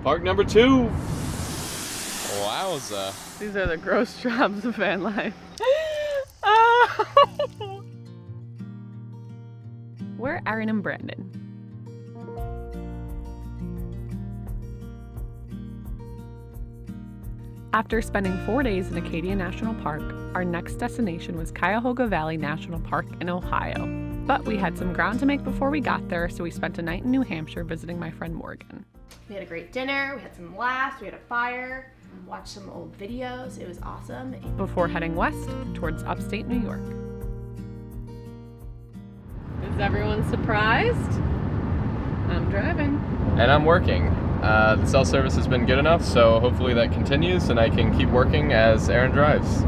Park number 2. Wowza. These are the gross jobs of van life. Oh. We're Erin and Brandon. After spending 4 days in Acadia National Park, our next destination was Cuyahoga Valley National Park in Ohio. But we had some ground to make before we got there, so we spent a night in New Hampshire visiting my friend Morgan. We had a great dinner, we had some laughs, we had a fire, watched some old videos. It was awesome. Before heading west towards upstate New York. Is everyone surprised? I'm driving. And I'm working. The cell service has been good enough, so hopefully that continues and I can keep working as Erin drives.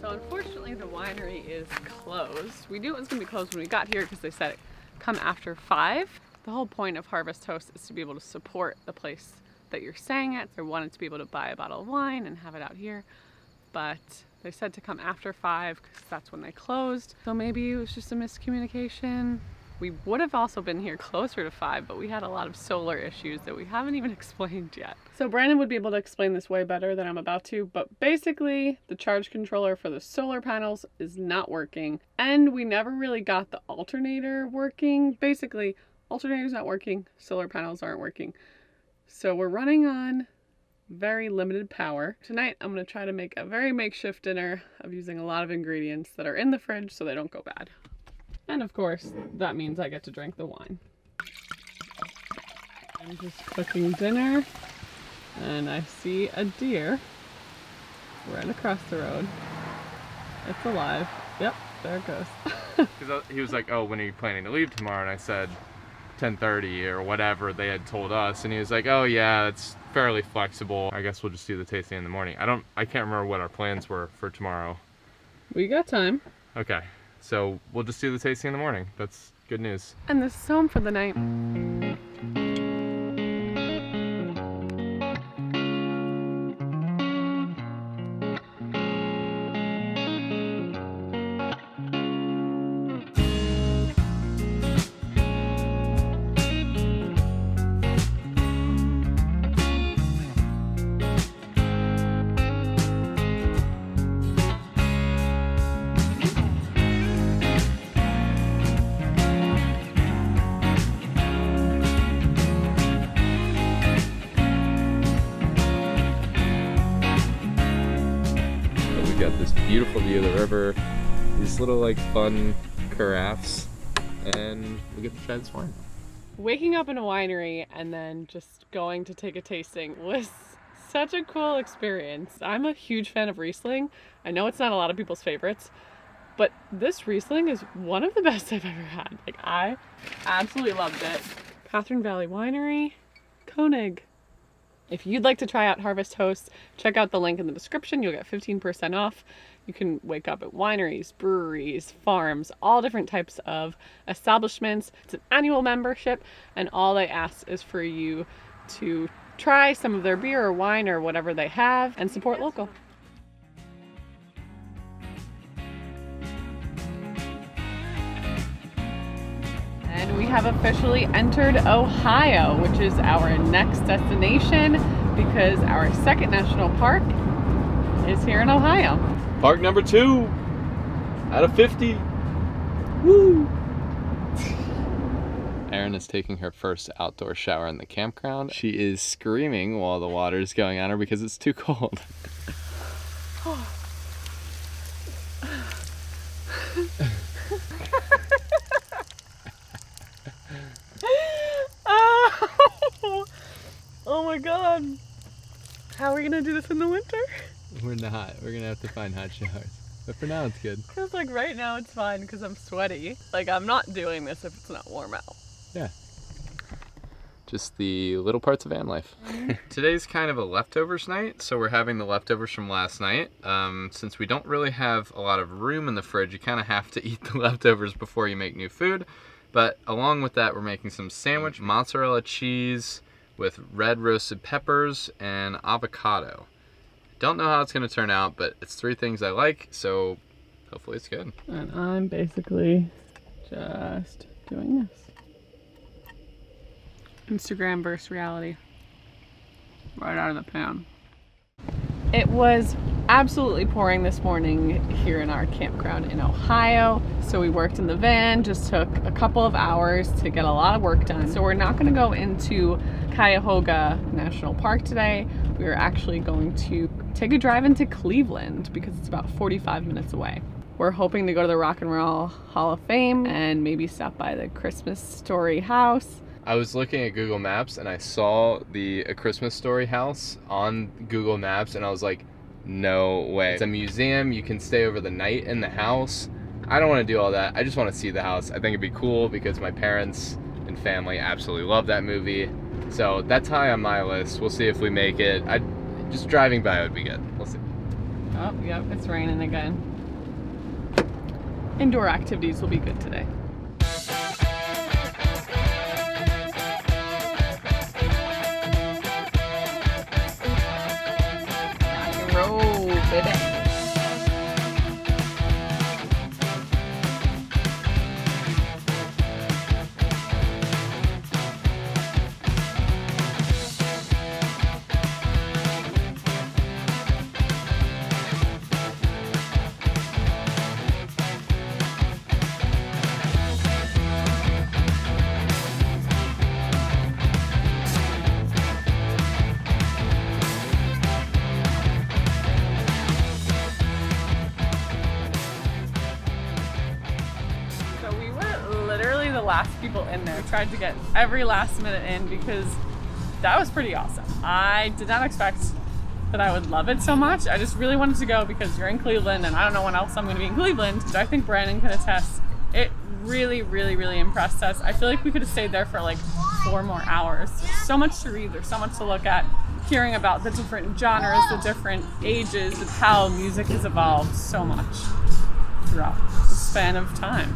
Unfortunately, the winery is closed. We knew it was going to be closed when we got here because they said it come after 5. The whole point of Harvest Host is to be able to support the place that you're staying at. They wanted to be able to buy a bottle of wine and have it out here, but they said to come after 5 because that's when they closed. So maybe it was just a miscommunication. We would have also been here closer to 5, but we had a lot of solar issues that we haven't even explained yet. So Brandon would be able to explain this way better than I'm about to, but basically the charge controller for the solar panels is not working, and we never really got the alternator working. Basically, alternator's not working, solar panels aren't working. So we're running on very limited power. Tonight I'm going to try to make a very makeshift dinner of using a lot of ingredients that are in the fridge so they don't go bad. And of course, that means I get to drink the wine. I'm just cooking dinner, and I see a deer right across the road. It's alive. Yep, there it goes. He was like, oh, when are you planning to leave tomorrow? And I said 10:30 or whatever they had told us. And he was like, oh yeah, it's fairly flexible. I guess we'll just do the tasting in the morning. I can't remember what our plans were for tomorrow. We got time. Okay. So we'll just do the tasting in the morning. That's good news. And this is home for the night. Got this beautiful view of the river, these little like fun carafes, and we get to try this wine. Waking up in a winery and then just going to take a tasting was such a cool experience. I'm a huge fan of Riesling. I know it's not a lot of people's favorites, but this Riesling is one of the best I've ever had. Like, I absolutely loved it. Catherine Valley Winery, Koenig. If you'd like to try out Harvest Host, check out the link in the description. You'll get 15% off. You can wake up at wineries, breweries, farms, all different types of establishments. It's an annual membership, and all they ask is for you to try some of their beer or wine or whatever they have and support local. And we have officially entered Ohio, which is our next destination because our second national park is here in Ohio. Park number 2 out of 50. Woo! Erin is taking her first outdoor shower in the campground. She is screaming while the water is going on her because it's too cold. Oh my god. How are we gonna do this in the winter? We're not. We're gonna have to find hot showers. But for now, it's good. Because like right now it's fine because I'm sweaty. Like I'm not doing this if it's not warm out. Yeah. Just the little parts of van life. Today's kind of a leftovers night, so we're having the leftovers from last night. Since we don't really have a lot of room in the fridge, you kind of have to eat the leftovers before you make new food. But along with that, we're making some sandwich, mozzarella cheese with red roasted peppers and avocado. Don't know how it's gonna turn out, but it's 3 things I like, so hopefully it's good. And I'm basically just doing this. Instagram versus reality. Right out of the pan. It was absolutely pouring this morning here in our campground in Ohio. So we worked in the van, just took a couple of hours to get a lot of work done. So we're not gonna go into Cuyahoga National Park today. We are actually going to take a drive into Cleveland because it's about 45 minutes away. We're hoping to go to the Rock and Roll Hall of Fame and maybe stop by the Christmas Story house. I was looking at Google Maps and I saw A Christmas Story house on Google Maps and I was like, no way. It's a museum, you can stay over the night in the house. I don't want to do all that. I just want to see the house. I think it'd be cool because my parents and family absolutely love that movie. So that's high on my list. We'll see if we make it. Just driving by would be good. We'll see. Oh, yep, it's raining again. Indoor activities will be good today. Baby. Last people in there. Tried to get every last minute in because that was pretty awesome. I did not expect that I would love it so much. I just really wanted to go because you're in Cleveland and I don't know when else I'm going to be in Cleveland, but I think Brandon can attest. It really, really, really impressed us. I feel like we could have stayed there for like 4 more hours. There's so much to read, there's so much to look at, hearing about the different genres, the different ages, of how music has evolved so much throughout the span of time.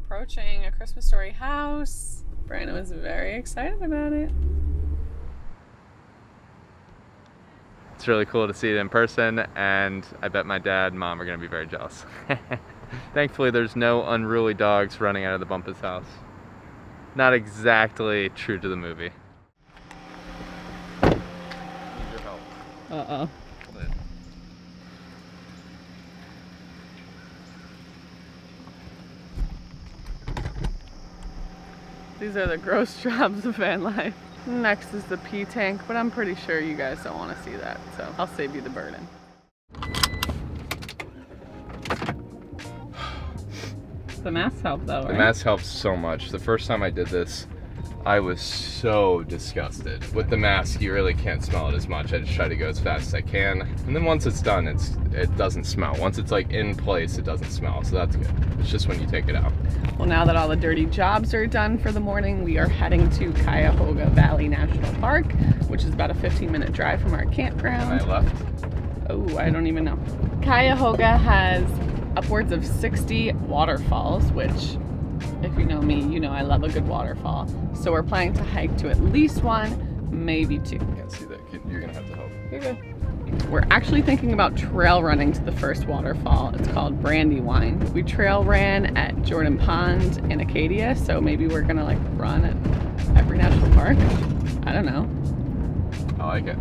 Approaching A Christmas Story house. Brandon was very excited about it. It's really cool to see it in person, and I bet my dad and mom are going to be very jealous. Thankfully, there's no unruly dogs running out of the Bumpus house. Not exactly true to the movie. Need your help. Uh-oh. These are the gross jobs of van life. Next is the pee tank, but I'm pretty sure you guys don't want to see that, so I'll save you the burden. The mask help though, right? The mask helps so much. The first time I did this, I was so disgusted. With the mask, you really can't smell it as much. I just try to go as fast as I can. And then once it's done, it doesn't smell. Once it's like in place, it doesn't smell, so that's good. It's just when you take it out. Well, now that all the dirty jobs are done for the morning, we are heading to Cuyahoga Valley National Park, which is about a 15-minute drive from our campground. Am I left? Oh, I don't even know. Cuyahoga has upwards of 60 waterfalls, which, if you know me, you know I love a good waterfall. So we're planning to hike to at least 1, maybe 2. I can't see that. You're gonna have to help. You're good. We're actually thinking about trail running to the first waterfall. It's called Brandywine. We trail ran at Jordan Pond in Acadia, so maybe we're gonna like run at every national park. I don't know. I like it.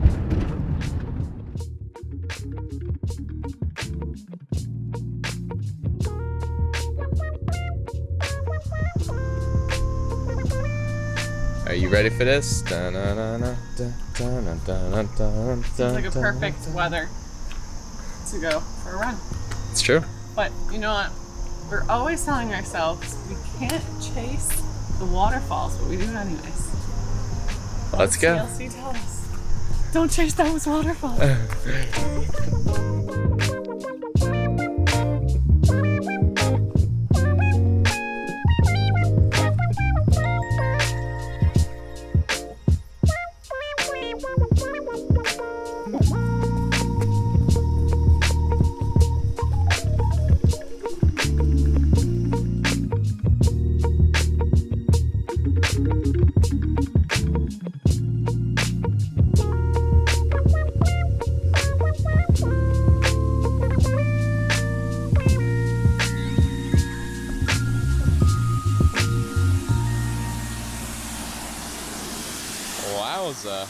Are you ready for this? Seems like a perfect weather to go for a run. It's true. But you know what? We're always telling ourselves we can't chase the waterfalls, but we do it anyways. Let's go. TLC tell us. Don't chase those waterfalls. Wowza.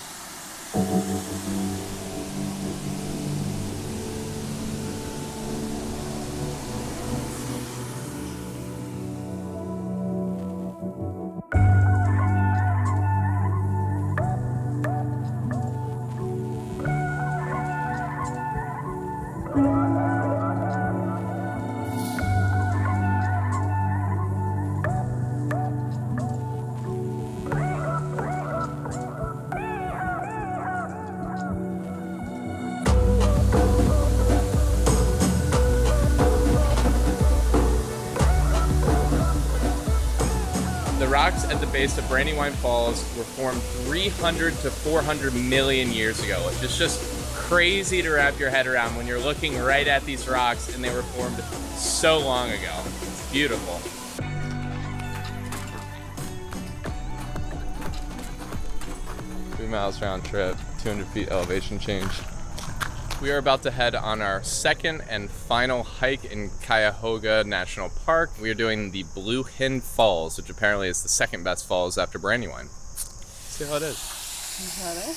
The rocks at the base of Brandywine Falls were formed 300 to 400 million years ago. It's just crazy to wrap your head around when you're looking right at these rocks and they were formed so long ago. It's beautiful. Three miles round trip, 200 feet elevation change. We are about to head on our second and final hike in Cuyahoga National Park. We are doing the Blue Hen Falls, which apparently is the second best falls after Brandywine. Let's see how it is. See how it is?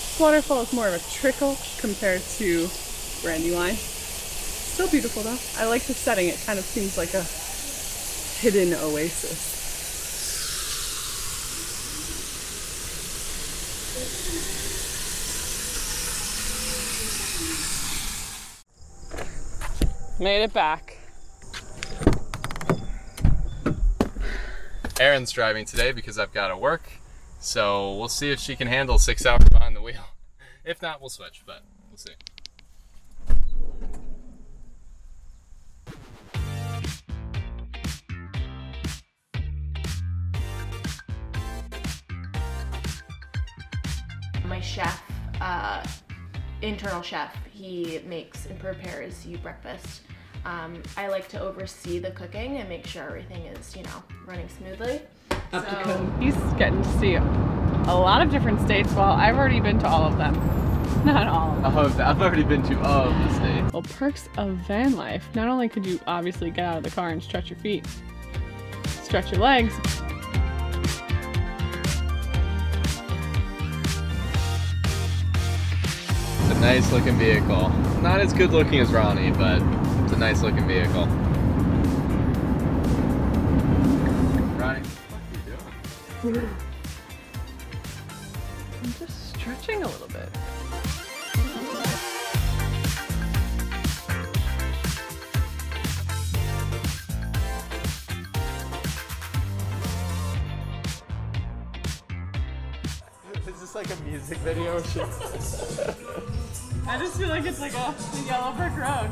This waterfall is more of a trickle compared to Brandywine. Still beautiful though. I like the setting. It kind of seems like a hidden oasis. Made it back. Erin's driving today because I've got to work, so we'll see if she can handle 6 hours behind the wheel. If not, we'll switch, but we'll see. My chef, internal chef, he makes and prepares you breakfast. I like to oversee the cooking and make sure everything is, you know, running smoothly. Up to code. He's getting to see a lot of different states. Well, I've already been to all of them. Not all of them. I've already been to all of the states. Well, perks of van life. Not only could you obviously get out of the car and stretch your feet, stretch your legs. It's a nice looking vehicle. Not as good looking as Ronnie, but it's a nice looking vehicle. Ronnie, what are you doing? I'm just stretching a little bit. Is this like a music video or shit? I just feel like it's like a yellow brick road.